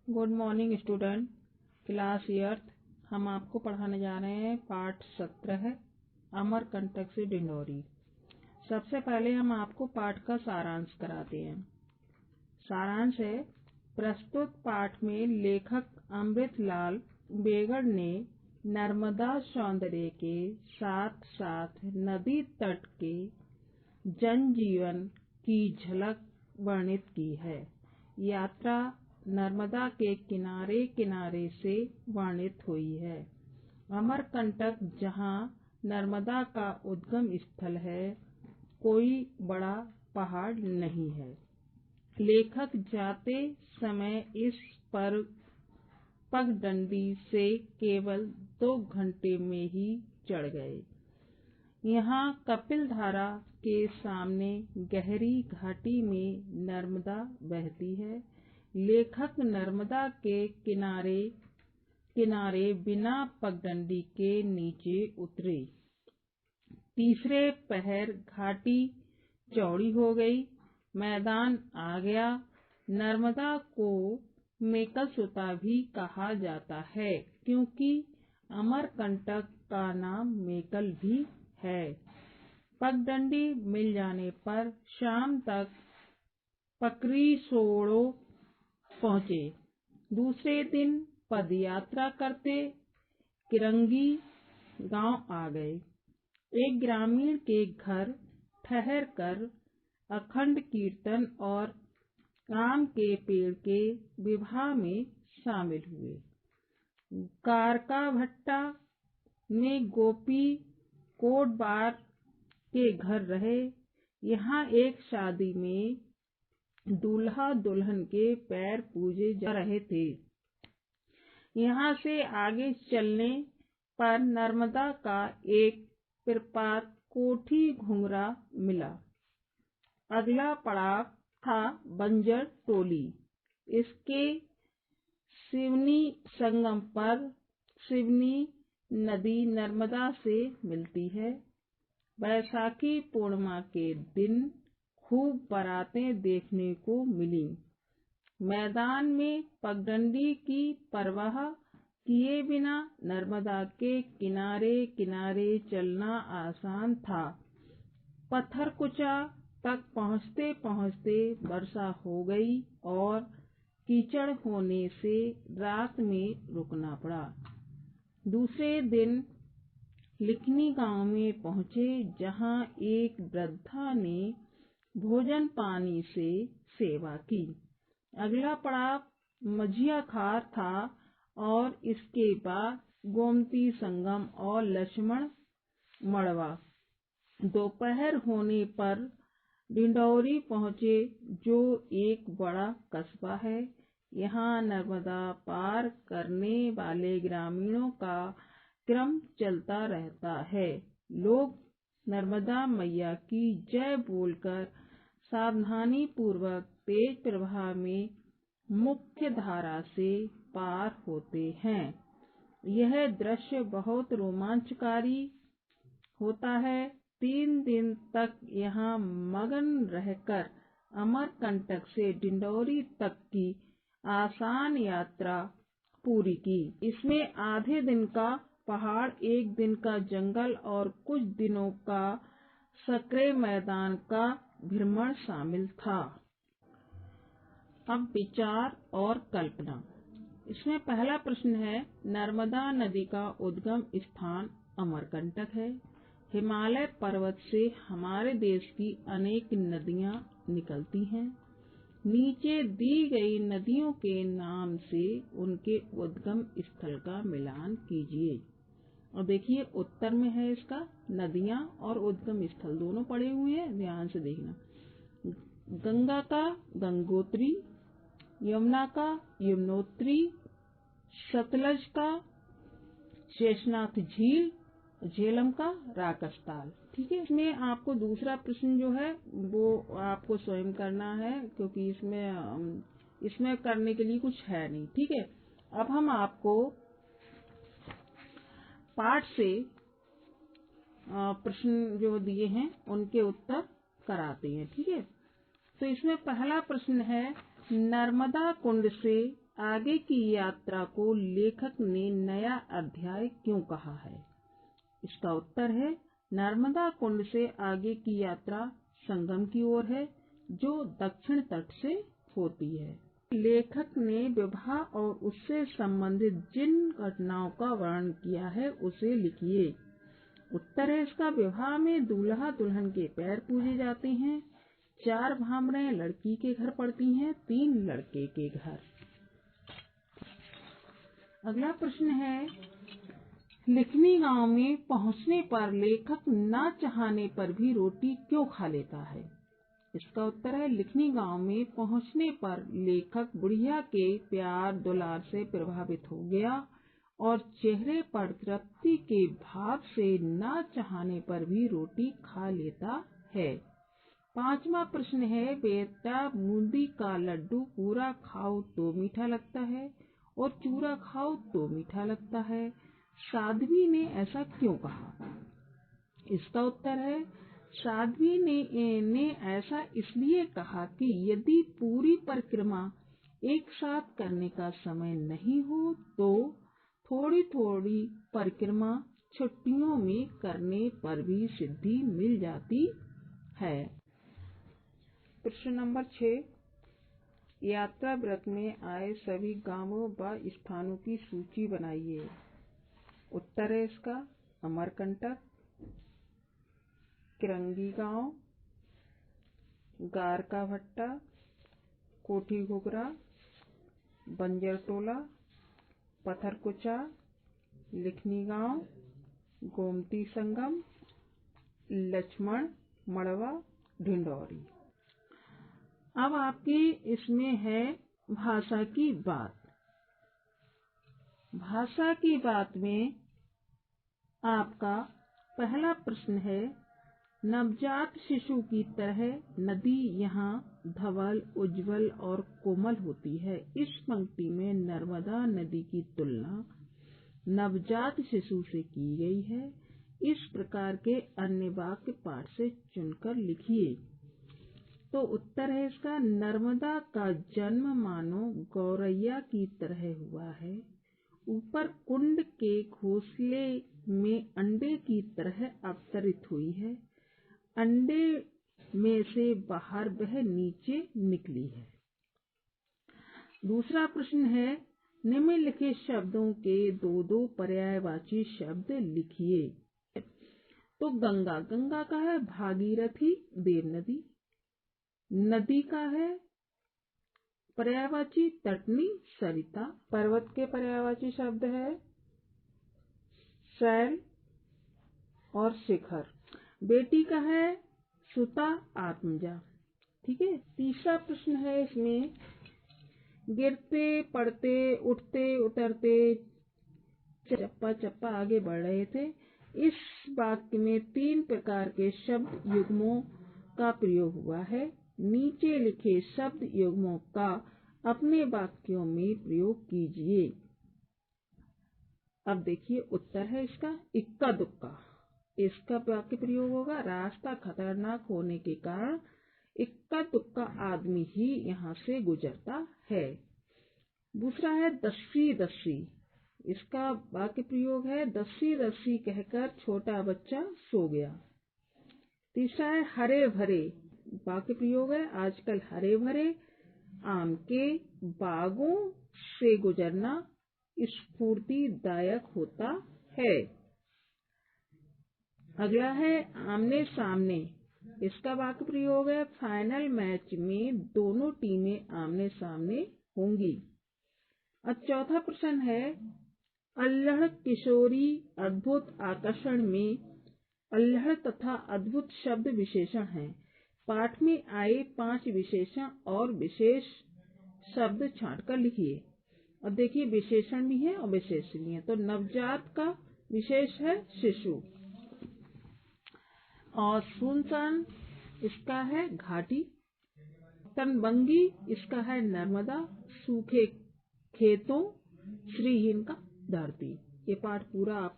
Good morning student. Class eighth हम आपको पढ़ाने जा रहे हैं पाठ 17 है अमरकंटक से डिंडोरी। सबसे पहले हम आपको पाठ का सारांश कराते हैं। सारांश है, प्रस्तुत पाठ में लेखक अमृतलाल बेगड़ ने नर्मदा सौंदर्य के साथ साथ नदी तट के जनजीवन की झलक वर्णित की है। यात्रा नर्मदा के किनारे किनारे से वर्णित हुई है। अमरकंटक जहाँ नर्मदा का उद्गम स्थल है, कोई बड़ा पहाड़ नहीं है। लेखक जाते समय इस पर पगडंडी से केवल 2 घंटे में ही चढ़ गए। यहाँ कपिल धारा के सामने गहरी घाटी में नर्मदा बहती है। लेखक नर्मदा के किनारे किनारे बिना पगडंडी के नीचे उतरे। तीसरे पहर घाटी चौड़ी हो गई, मैदान आ गया। नर्मदा को मेकलसुता भी कहा जाता है, क्योंकि अमरकंटक का नाम मेकल भी है। पगडंडी मिल जाने पर शाम तक पकरीसोड़ो पहुँचे। दूसरे दिन पदयात्रा करते किरंगी गांव आ गए। एक ग्रामीण के घर ठहर कर अखंड कीर्तन और आम के पेड़ के विवाह में शामिल हुए। कारका भट्टा में गोपी कोटबार के घर रहे। यहाँ एक शादी में दूल्हा दुल्हन के पैर पूजे जा रहे थे। यहाँ से आगे चलने पर नर्मदा का एक प्रपात कोठी घुंघरा मिला। अगला पड़ाव था बंजर टोली। इसके सिवनी संगम पर सिवनी नदी नर्मदा से मिलती है। बैसाखी पूर्णिमा के दिन खूब बारातें देखने को मिली। मैदान में पगडंडी की परवाह किए बिना नर्मदा के किनारे किनारे चलना आसान था। पत्थरकुचा तक पहुँचते पहुँचते वर्षा हो गई और कीचड़ होने से रात में रुकना पड़ा। दूसरे दिन लिखनी गांव में पहुँचे, जहाँ एक वृद्धा ने भोजन पानी से सेवा की। अगला पड़ाव मझिया खार था और इसके बाद गोमती संगम और लक्ष्मण मड़वा। दोपहर होने पर डिंडोरी पहुँचे, जो एक बड़ा कस्बा है। यहाँ नर्मदा पार करने वाले ग्रामीणों का क्रम चलता रहता है। लोग नर्मदा मैया की जय बोलकर सावधानी पूर्वक तेज प्रवाह में मुख्य धारा से पार होते हैं। यह दृश्य बहुत रोमांचकारी होता है। 3 दिन तक यहाँ मगन रहकर अमरकंटक से डिंडोरी तक की आसान यात्रा पूरी की। इसमें आधे दिन का पहाड़, 1 दिन का जंगल और कुछ दिनों का संकरे मैदान का भ्रमण शामिल था। अब विचार और कल्पना। इसमें पहला प्रश्न है, नर्मदा नदी का उद्गम स्थान अमरकंटक है। हिमालय पर्वत से हमारे देश की अनेक नदियां निकलती हैं। नीचे दी गई नदियों के नाम से उनके उद्गम स्थल का मिलान कीजिए। और देखिए उत्तर में है इसका, नदियां और उद्गम स्थल दोनों पड़े हुए हैं, ध्यान से देखना। गंगा का गंगोत्री, यमुना का यमुनोत्री, सतलज का शेषनाग झील, झेलम का राकसताल। ठीक है। इसमें आपको दूसरा प्रश्न जो है वो आपको स्वयं करना है, क्योंकि इसमें करने के लिए कुछ है नहीं। ठीक है। अब हम आपको पाठ से प्रश्न जो दिए हैं उनके उत्तर कराते हैं। ठीक है। तो इसमें पहला प्रश्न है, नर्मदा कुंड से आगे की यात्रा को लेखक ने नया अध्याय क्यों कहा है? इसका उत्तर है नर्मदा कुंड से आगे की यात्रा संगम की ओर है, जो दक्षिण तट से होती है। लेखक ने विवाह और उससे संबंधित जिन घटनाओं का वर्णन किया है उसे लिखिए। उत्तर है इसका विवाह में दूल्हा दुल्हन के पैर पूजे जाते हैं, 4 भांबड़ें लड़की के घर पड़ती हैं, 3 लड़के के घर। अगला प्रश्न है लिखनी गांव में पहुंचने पर लेखक न चाहने पर भी रोटी क्यों खा लेता है? इसका उत्तर है लिखनी गांव में पहुंचने पर लेखक बुढ़िया के प्यार दुलार से प्रभावित हो गया और चेहरे पर तृप्ति के भाव से न चाहने पर भी रोटी खा लेता है। 5वां प्रश्न है बेटा बूंदी का लड्डू पूरा खाओ तो मीठा लगता है और चूरा खाओ तो मीठा लगता है, साध्वी ने ऐसा क्यों कहा? इसका उत्तर है साध्वी ने ऐसा इसलिए कहा कि यदि पूरी परिक्रमा एक साथ करने का समय नहीं हो तो थोड़ी थोड़ी परिक्रमा छुट्टियों में करने पर भी सिद्धि मिल जाती है। प्रश्न नंबर 6 यात्रा व्रत में आए सभी गांवों व स्थानों की सूची बनाइए। उत्तर है इसका अमरकंटक, किरंगी गांव, गार का भट्टा, कोठी घुघरा, बंजर टोला, पत्थरकुचा, लिखनी गांव, गोमती संगम, लक्ष्मण मड़वा, ढिंडोरी। अब आपकी इसमें है भाषा की बात। भाषा की बात में आपका पहला प्रश्न है नवजात शिशु की तरह नदी यहाँ धवल उज्जवल और कोमल होती है। इस पंक्ति में नर्मदा नदी की तुलना नवजात शिशु से की गई है। इस प्रकार के अन्य वाक्य पाठ से चुनकर लिखिए। तो उत्तर है इसका नर्मदा का जन्म मानो गौरैया की तरह हुआ है, ऊपर कुंड के घोंसले में अंडे की तरह अवतरित हुई है, अंडे में से बाहर वह नीचे निकली है। दूसरा प्रश्न है निम्नलिखित शब्दों के 2-2 पर्यायवाची शब्द लिखिए। तो गंगा, गंगा का है भागीरथी देव नदी, नदी का है पर्यायवाची तटनी सरिता, पर्वत के पर्यायवाची शब्द है शैल और शिखर, बेटी का है सुता आत्मजा। ठीक है। तीसरा प्रश्न है इसमें गिरते पड़ते उठते उतरते चप्पा चप्पा आगे बढ़ रहे थे। इस वाक्य में 3 प्रकार के शब्द युग्मों का प्रयोग हुआ है। नीचे लिखे शब्द युग्मों का अपने वाक्यों में प्रयोग कीजिए। अब देखिए उत्तर है इसका इक्का दुक्का। इसका वाक्य प्रयोग होगा रास्ता खतरनाक होने के कारण इक्का दुक्का आदमी ही यहाँ से गुजरता है। दूसरा है दस्सी दस्सी, इसका वाक्य प्रयोग है दस्सी दस्सी कहकर छोटा बच्चा सो गया। तीसरा है हरे भरे, वाक्य प्रयोग है आजकल हरे भरे आम के बागों से गुजरना स्फूर्तिदायक होता है। अगला है आमने सामने, इसका वाक्य प्रयोग है फाइनल मैच में दोनों टीमें आमने सामने होंगी। अब चौथा प्रश्न है अल्हड़ किशोरी अद्भुत आकर्षण में अल्हड़ तथा अद्भुत शब्द विशेषण हैं। पाठ में आए 5 विशेषण और विशेष शब्द छांटकर लिखिए। अब देखिए विशेषण भी है और विशेष भी है। तो नवजात का विशेष है शिशु और सुनसान इसका है घाटी, तनबंगी इसका है नर्मदा, सूखे खेतों श्रीहीन का धरती। ये पाठ पूरा आप